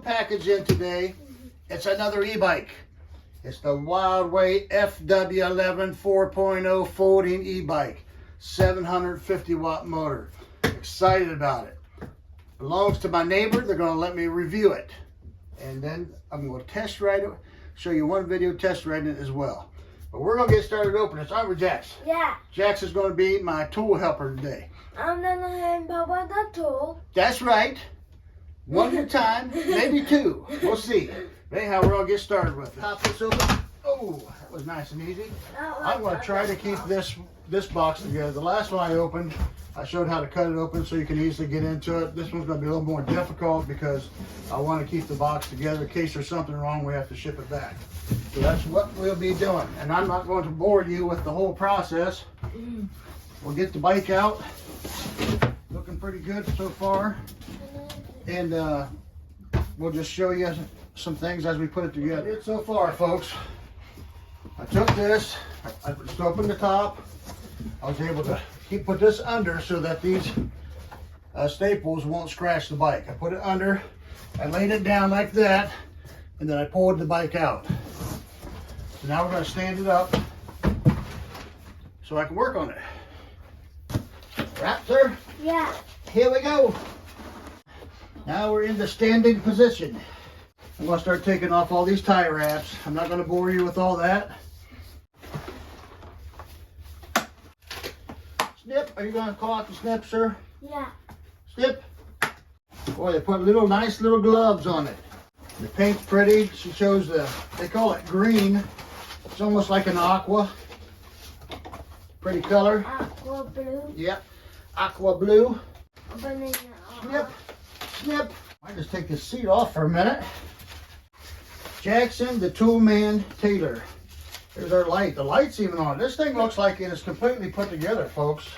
food package in today. It's another e-bike. It's the Wildeway FW11 4.0 folding e-bike. 750 watt motor. Excited about it. Belongs to my neighbor. They're going to let me review it. And then I'm going to test ride it. Show you one video test riding it as well. But we're going to get started opening this, aren't we, Jax? Yeah. Jax is going to be my tool helper today. I'm gonna hand Papa the tool. That's right. One at a time, maybe two. We'll see. But anyhow, we're going to get started with it. Pop this open. Oh, that was nice and easy. I'm going to try to keep this box together. The last one I opened, I showed how to cut it open so you can easily get into it. This one's going to be a little more difficult because I want to keep the box together in case there's something wrong. We have to ship it back. So that's what we'll be doing. And I'm not going to bore you with the whole process. We'll get the bike out. Looking pretty good so far. And we'll just show you some things as we put it together. So far, folks, I took this, I just opened the top. I was able to put this under so that these staples won't scratch the bike. I put it under, I laid it down like that, and then I pulled the bike out. So now we're going to stand it up so I can work on it. Right, sir? Yeah. Here we go. Now we're in the standing position. I'm going to start taking off all these tie wraps. I'm not going to bore you with all that. Snip, are you going to call out the snip, sir? Yeah. Snip. Boy, they put nice little gloves on it. The paint's pretty. She shows they call it green. It's almost like an aqua. Pretty color. Aqua blue. Yep. Aqua blue. Banana. Snip. Snip. I just take this seat off for a minute. Jackson, the Toolman Taylor. There's our light. The light's even on. This thing looks like it is completely put together, folks.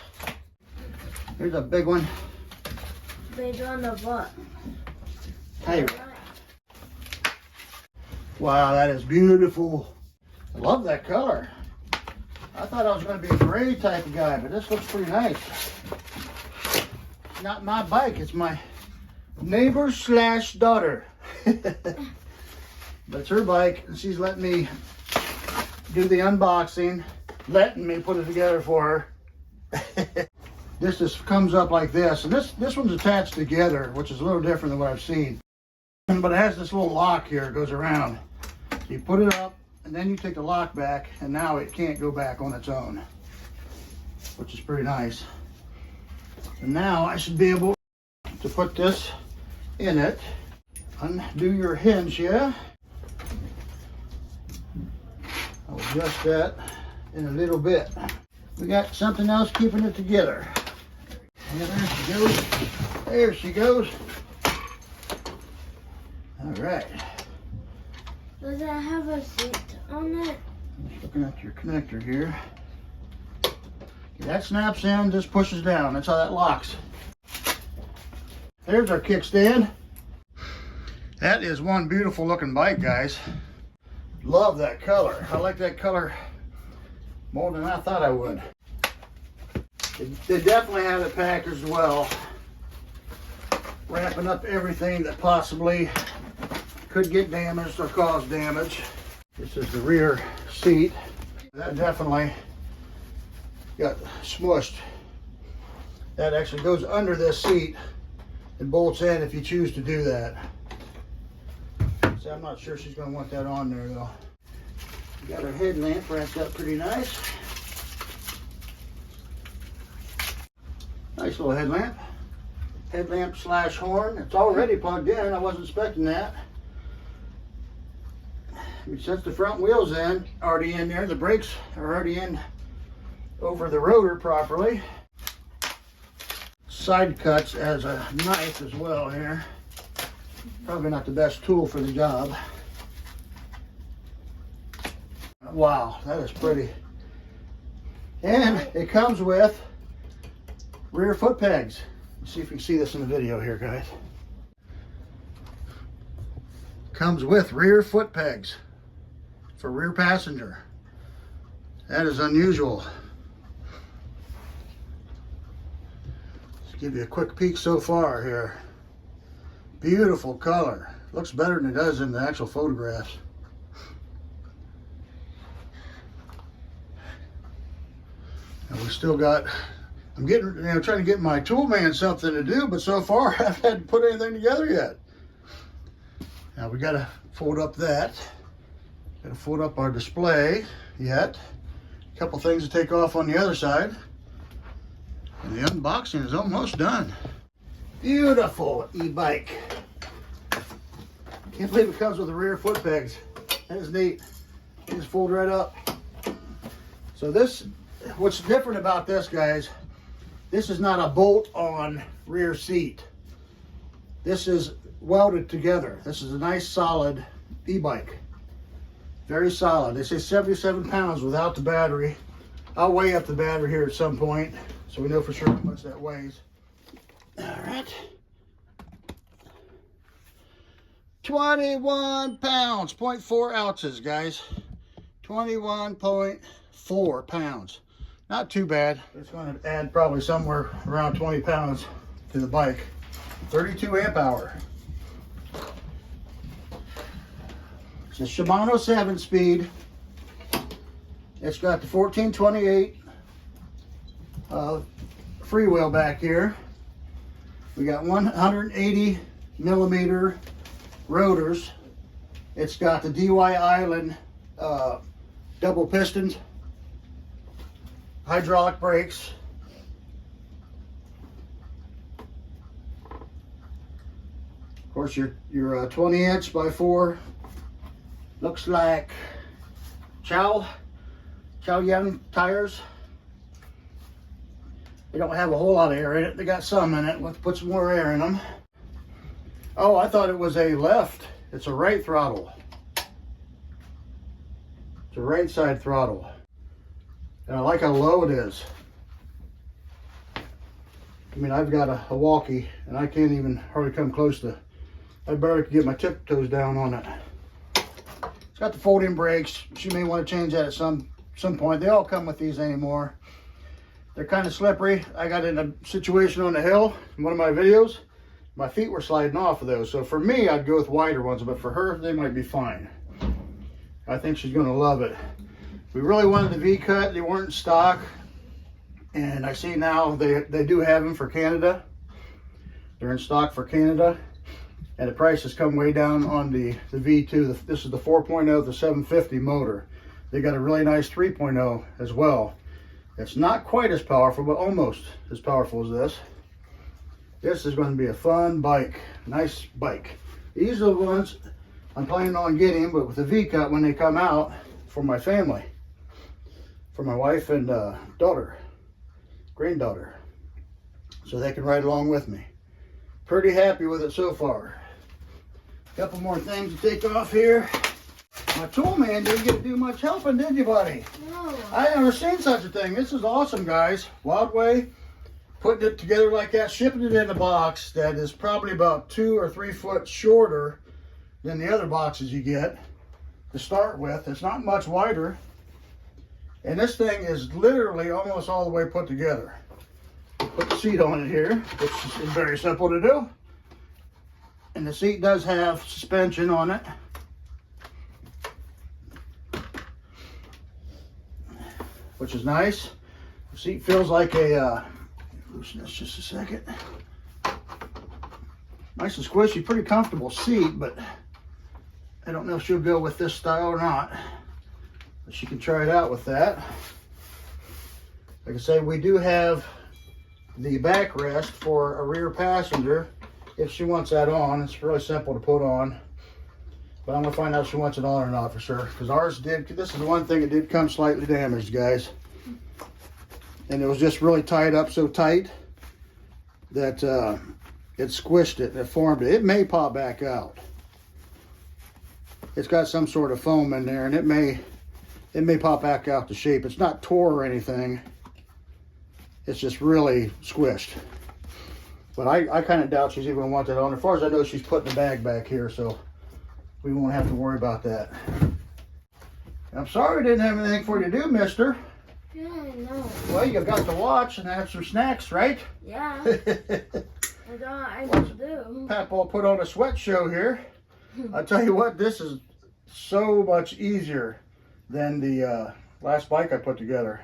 Here's a big one. Big on the butt. Hey. Wow, that is beautiful. I love that color. I thought I was going to be a gray type of guy, but this looks pretty nice. It's not my bike. It's my neighbor / daughter. But it's her bike, and she's letting me do the unboxing, letting me put it together for her. This just comes up like this, and this one's attached together, which is a little different than what I've seen. But it has this little lock here, it goes around. So you put it up, and then you take the lock back, and now it can't go back on its own, which is pretty nice. And now I should be able to put this in it. Undo your hinge here. I'll adjust that in a little bit. We got something else keeping it together. And there she goes. There she goes. All right. Does it have a seat on it? Just looking at your connector here. Okay, that snaps in, just pushes down. That's how that locks. There's our kickstand. That is one beautiful looking bike, guys. Love that color. I like that color more than I thought I would. They definitely have it packed as well. Wrapping up everything that possibly could get damaged or cause damage. This is the rear seat. That definitely got smushed. That actually goes under this seat and bolts in if you choose to do that. See, I'm not sure she's going to want that on there though. We got our headlamp wrapped up pretty nice. Nice little headlamp. Headlamp / horn. It's already plugged in. I wasn't expecting that. Since the front wheel's already in there, the brakes are already in over the rotor properly. Side cuts as a knife as well here. Probably not the best tool for the job. Wow, that is pretty. And it comes with rear foot pegs. Let's see if you can see this in the video here, guys. Comes with rear foot pegs for rear passenger. That is unusual. Let's give you a quick peek so far here. Beautiful color. Looks better than it does in the actual photographs. And we still got, I'm getting, trying to get my tool man something to do, but so far I haven't had to put anything together yet. Now we gotta fold up that. Gotta fold up our display yet. A couple things to take off on the other side. And the unboxing is almost done. Beautiful e-bike. Can't believe it comes with the rear foot pegs. That is neat. They just fold right up. So this, what's different about this, guys, this is not a bolt-on rear seat. This is welded together. This is a nice solid e-bike. Very solid. They say 77 pounds without the battery. I'll weigh up the battery here at some point so we know for sure how much that weighs. All right. 21 pounds, 0.4 ounces, guys. 21.4 pounds. Not too bad. It's going to add probably somewhere around 20 pounds to the bike. 32 amp hour. It's a Shimano 7-speed. It's got the 1428 freewheel back here. We got 180 millimeter rotors. It's got the DY Island double pistons, hydraulic brakes. Of course, your 20-inch by 4 looks like Chow Young tires. They don't have a whole lot of air in it. They got some in it. Let's put some more air in them. Oh, I thought it was a left. It's a right throttle. It's a right side throttle. And I like how low it is. I mean, I've got a walkie and I can't even hardly come close to, I barely could get my tiptoes down on it. It's got the folding brakes. She may want to change that at some point. They all come with these anymore. They're kind of slippery. I got in a situation on the hill in one of my videos. My feet were sliding off of those. So for me, I'd go with wider ones, but for her, they might be fine. I think she's going to love it. We really wanted the V-cut. They weren't in stock. And I see now they do have them for Canada. They're in stock for Canada. And the price has come way down on the V2. This is the 4.0, the 750 motor. They got a really nice 3.0 as well. It's not quite as powerful, but almost as powerful as this. This is going to be a fun bike, nice bike. These are the ones I'm planning on getting, but with the V-cut when they come out for my family, for my wife and granddaughter, so they can ride along with me. Pretty happy with it so far. Couple more things to take off here. My tool man didn't get to do much helping, did you, buddy? No. I never seen such a thing. This is awesome, guys. Wildeway, putting it together like that, shipping it in a box that is probably about 2 or 3 foot shorter than the other boxes you get to start with. It's not much wider. And this thing is literally almost all the way put together. Put the seat on it here, which is very simple to do. And the seat does have suspension on it. Which is nice. The seat feels like a, loosen this just a second. Nice and squishy, pretty comfortable seat, but I don't know if she'll go with this style or not. But she can try it out with that. Like I say, we do have the backrest for a rear passenger if she wants that on. It's really simple to put on. But I'm going to find out if she wants it on or not for sure. Because ours did, this is the one thing that did come slightly damaged, guys. And it was just really tied up so tight that it squished it and it formed it. It may pop back out. It's got some sort of foam in there and it may pop back out to shape. It's not tore or anything. It's just really squished. But I kind of doubt she's even going to want that on. As far as I know, she's putting the bag back here, so we won't have to worry about that. I'm sorry I didn't have anything for you to do, mister. Yeah, I know. Well, you got to watch and have some snacks, right? Yeah. I do. Papa put on a sweat show here. I tell you what, this is so much easier than the last bike I put together.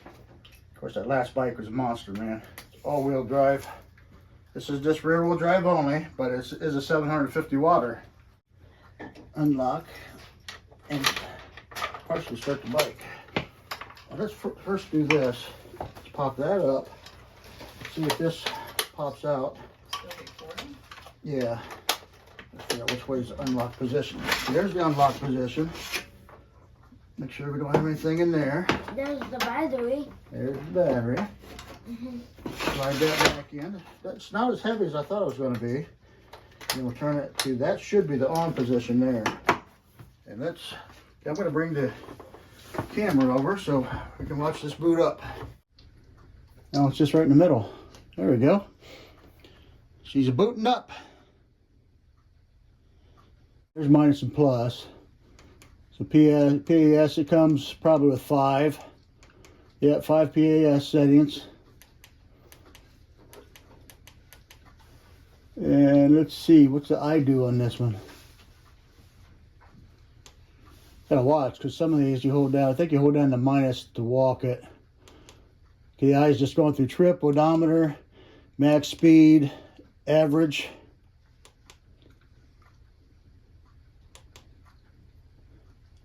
Of course, that last bike was a monster, man. It's all-wheel drive. This is just rear-wheel drive only, but it is a 750 watt. Unlock and partially start the bike. Now let's first do this. Let's pop that up. See if this pops out. Yeah. Let's figure out which way is the unlock position. There's the unlock position. Make sure we don't have anything in there. There's the battery. There's the battery. Slide that back in. That's not as heavy as I thought it was going to be. And we'll turn it to, that should be the on position there. And I'm going to bring the camera over so we can watch this boot up. Now it's just right in the middle. There we go. She's booting up. There's minus and plus. So PAS, it comes probably with 5. Yeah, 5 PAS settings. And let's see, what's the eye do on this one? Gotta watch, because some of these you hold down, I think you hold down the minus to walk it. Okay, the eye's just going through trip, odometer, max speed, average.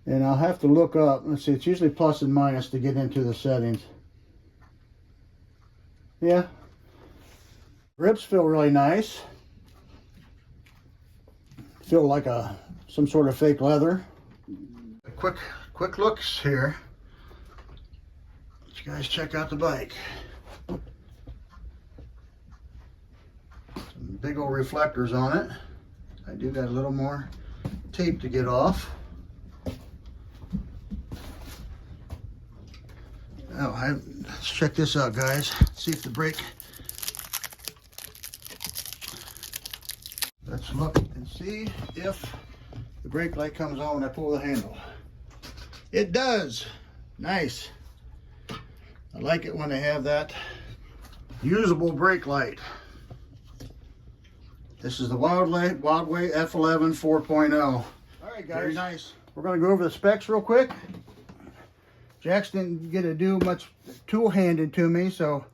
And I'll have to look up, let's see, it's usually plus and minus to get into the settings. Yeah. Grips feel really nice. Feel like some sort of fake leather. Quick looks here. Let you guys check out the bike. Some big old reflectors on it. I do got a little more tape to get off. Let's check this out, guys. See if the brake. Let's look and see if the brake light comes on when I pull the handle. It does. Nice. I like it when they have that usable brake light. This is the Wildeway FW11 4.0. All right, guys. Very nice. We're going to go over the specs real quick. Jax didn't get to do much tool handed to me, so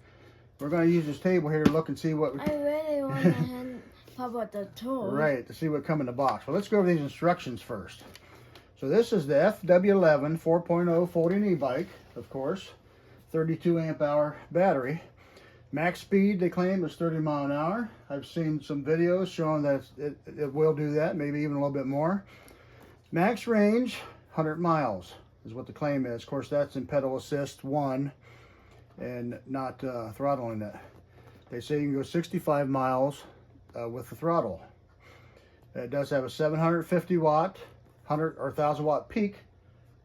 we're going to use this table here to look and see what we... I really want to pop out the tools. Right, to see what come in the box. Well, let's go over these instructions first. So this is the FW11 4.0 folding e-bike, of course. 32 amp hour battery. Max speed, they claim, is 30 mile an hour. I've seen some videos showing that it will do that, maybe even a little bit more. Max range, 100 miles is what the claim is. Of course, that's in pedal assist 1 and not throttling it. They say you can go 65 miles with the throttle. It does have a 750 watt, 100 or 1000 watt peak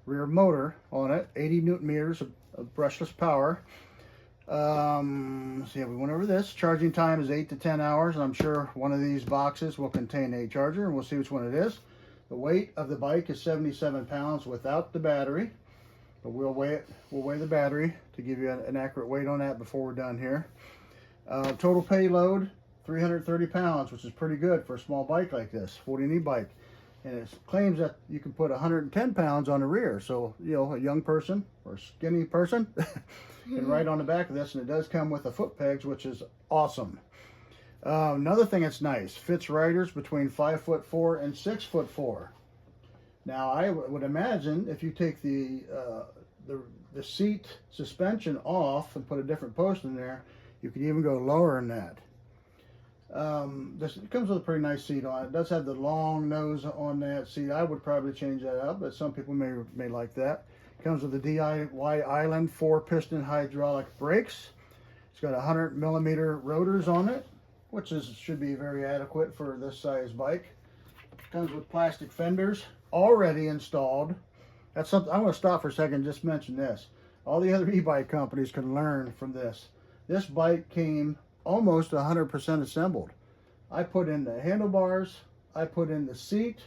rear motor on it, 80 newton meters of brushless power. Let's see, we went over this. Charging time is 8 to 10 hours, and I'm sure one of these boxes will contain a charger, and we'll see which one it is. The weight of the bike is 77 pounds without the battery, but we'll weigh the battery to give you an accurate weight on that before we're done here. Total payload, 330 pounds, which is pretty good for a small bike like this, 40 e-bike. And it claims that you can put 110 pounds on the rear. So, you know, a young person or a skinny person can ride on the back of this. And it does come with the foot pegs, which is awesome. Another thing that's nice, fits riders between 5'4" and 6'4". Now, I would imagine if you take the seat suspension off and put a different post in there, you can even go lower than that. It comes with a pretty nice seat on it. It does have the long nose on that seat. I would probably change that out, but some people may like that. It comes with the DIY Island 4-piston hydraulic brakes. It's got 100mm rotors on it, which should be very adequate for this size bike. It comes with plastic fenders already installed. That's something I want to stop for a second and just mention this. All the other e-bike companies can learn from this. This bike came almost 100% assembled. I put in the handlebars, I put in the seat,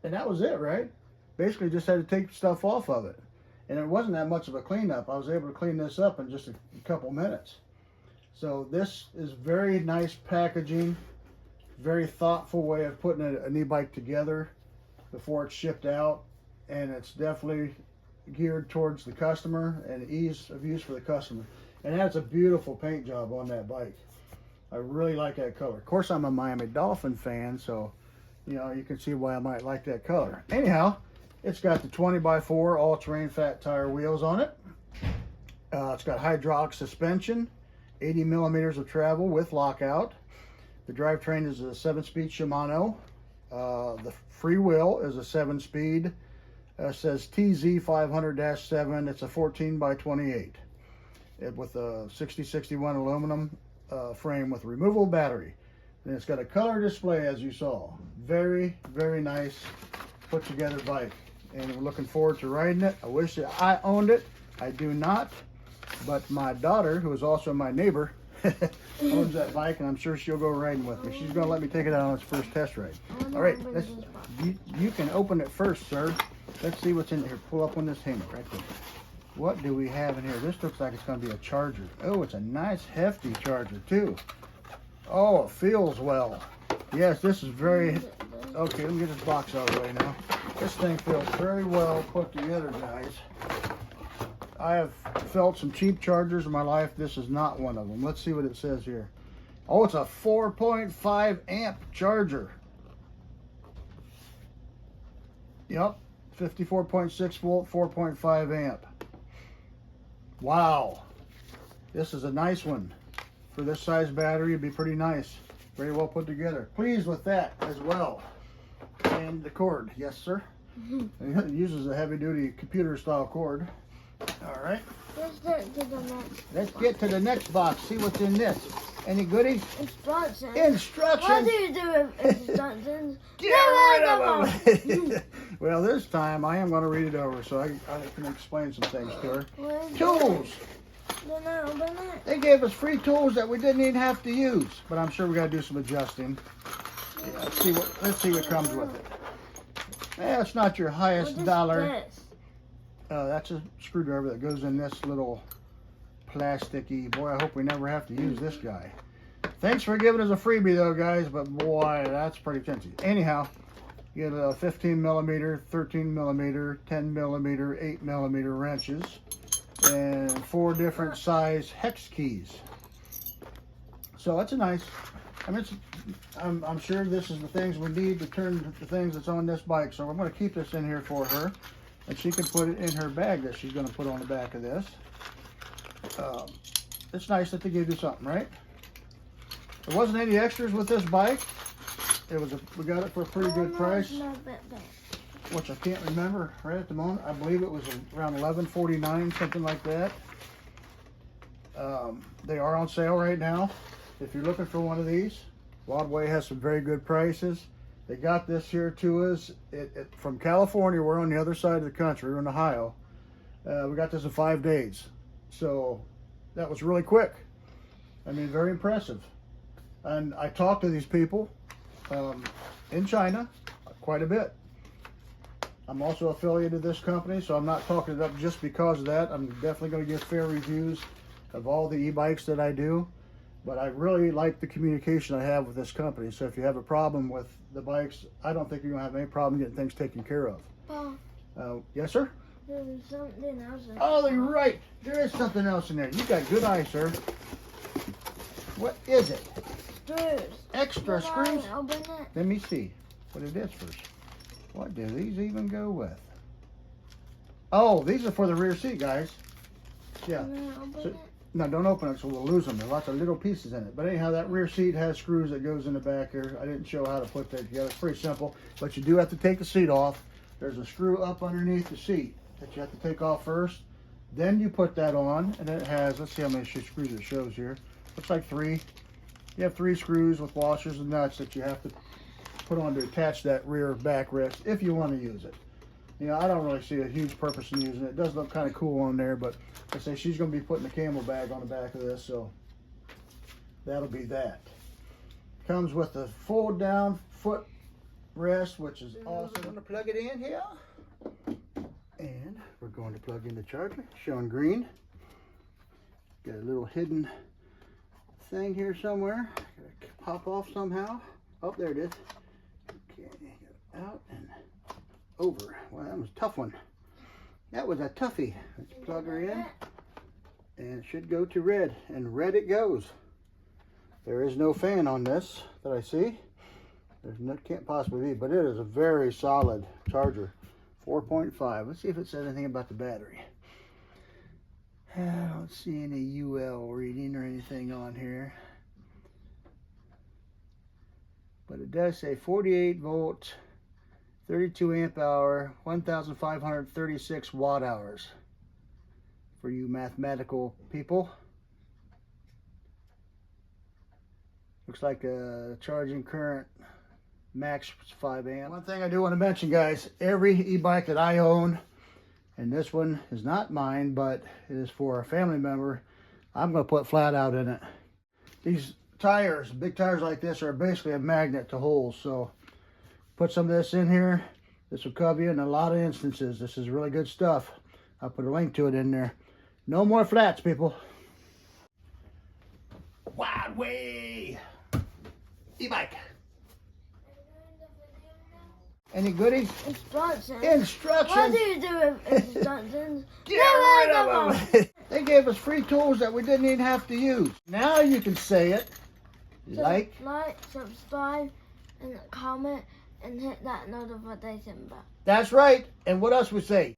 and that was it, right? Basically just had to take stuff off of it. And it wasn't that much of a cleanup. I was able to clean this up in just a couple minutes. So this is very nice packaging. Very thoughtful way of putting an e-bike together before it's shipped out, and it's definitely geared towards the customer and ease of use for the customer. And that's a beautiful paint job on that bike. I really like that color. Of course, I'm a Miami Dolphin fan, so you know, you can see why I might like that color. Anyhow, it's got the 20x4 all-terrain fat tire wheels on it. It's got hydraulic suspension, 80 millimeters of travel with lockout. The drivetrain is a 7-speed Shimano. The freewheel is a 7-speed. Says TZ 500-7. It's a 14x28 with a 6061 aluminum frame with removable battery. And it's got a color display, as you saw. Very, very nice put together bike. And we're looking forward to riding it. I wish that I owned it. I do not. But my daughter, who is also my neighbor, owns that bike, and I'm sure she'll go riding with me. She's going to let me take it out on its first test ride. All right, you can open it first, sir. Let's see what's in here. Pull up on this hanger right there. What do we have in here? This looks like it's going to be a charger. Oh, it's a nice hefty charger too. Oh, it feels well. Yes, this is very... Okay, let me get this box out of the way now. This thing feels very well put together, guys. I have felt some cheap chargers in my life. This is not one of them. Let's see what it says here. Oh, it's a 4.5 amp charger. Yep, 54.6 volt, 4.5 amp. Wow. This is a nice one. For this size battery, it'd be pretty nice. Very well put together. Pleased with that as well. And the cord, yes sir. It uses a heavy duty computer style cord. All right. Let's get to the next. Let's get to the next box. See what's in this. Any goodies? Instructions. Instructions. What do you do with instructions? Get rid of them. Well, this time I am going to read it over so I can explain some things to her. Tools. They gave us free tools that we didn't even have to use, but I'm sure we got to do some adjusting. Yeah, let's see what comes with it. It's not your highest dollar. That's a screwdriver that goes in this little plasticky. Boy, I hope we never have to use this guy. Thanks for giving us a freebie though, guys, but boy, that's pretty fancy. Anyhow, you get a 15 millimeter, 13 millimeter, 10 millimeter, 8 millimeter wrenches, and 4 different size hex keys. So that's a nice, I mean, I'm sure this is the things we need to turn the things that's on this bike. So I'm going to keep this in here for her, and she can put it in her bag that she's going to put on the back of this. It's nice that they give you something, right? There wasn't any extras with this bike. We got it for a pretty good price, which I can't remember right at the moment. I believe it was around $11.49, something like that. They are on sale right now. If you're looking for one of these, Wildeway has some very good prices. They got this here to us from California. We're on the other side of the country. We're in Ohio. We got this in 5 days. So that was really quick. I mean, very impressive. And I talked to these people in China quite a bit. I'm also affiliated with this company, so I'm not talking it up just because of that. I'm definitely going to give fair reviews of all the e-bikes that I do. But I really like the communication I have with this company. So if you have a problem with the bikes, I don't think you're going to have any problem getting things taken care of. Yes, sir? There's something else. Oh, you're right. There is something else in there. You got good eyes, sir. What is it? Screws. Extra screws? Open it. Let me see what it is first. What do these even go with? Oh, these are for the rear seat, guys. Yeah. No, don't open it so we'll lose them. There's lots of little pieces in it. But anyhow, that rear seat has screws that goes in the back here. I didn't show how to put that together. It's pretty simple, but you do have to take the seat off. There's a screw up underneath the seat that you have to take off first. Then you put that on, and then it has, let's see how many screws it shows here. Looks like 3. You have 3 screws with washers and nuts that you have to put on to attach that rear backrest if you want to use it. You know, I don't really see a huge purpose in using it. It does look kind of cool on there, but I say she's going to be putting a camel bag on the back of this, so that'll be that. Comes with a fold down foot rest, which is awesome. I'm going to plug it in here, and we're going to plug in the charger, showing green. Got a little hidden thing here somewhere. Gotta pop off somehow. Oh, there it is. Okay, out and over. Well, that was a tough one. That was a toughie. Let's plug her in. And it should go to red. And red it goes. There is no fan on this that I see. There's no, can't possibly be, but it is a very solid charger. 4.5. Let's see if it says anything about the battery. I don't see any UL reading or anything on here. But it does say 48 volt, 32 amp hour, 1,536 watt hours. For you mathematical people. Looks like a charging current max 5 amp. One thing I do want to mention, guys, every e-bike that I own, and this one is not mine, but it is for a family member, I'm going to put flat out in it. These tires, big tires like this, are basically a magnet to holes, so put some of this in here. This will cover you in a lot of instances. This is really good stuff. I'll put a link to it in there. No more flats, people. Wildeway e-bike. Any goodies? Instructions. Instructions. What do you do with instructions? Get rid of them. They gave us free tools that we didn't even have to use. Now you can say it. Like, subscribe, and comment, and hit that notification bell. that's right. And what else we say?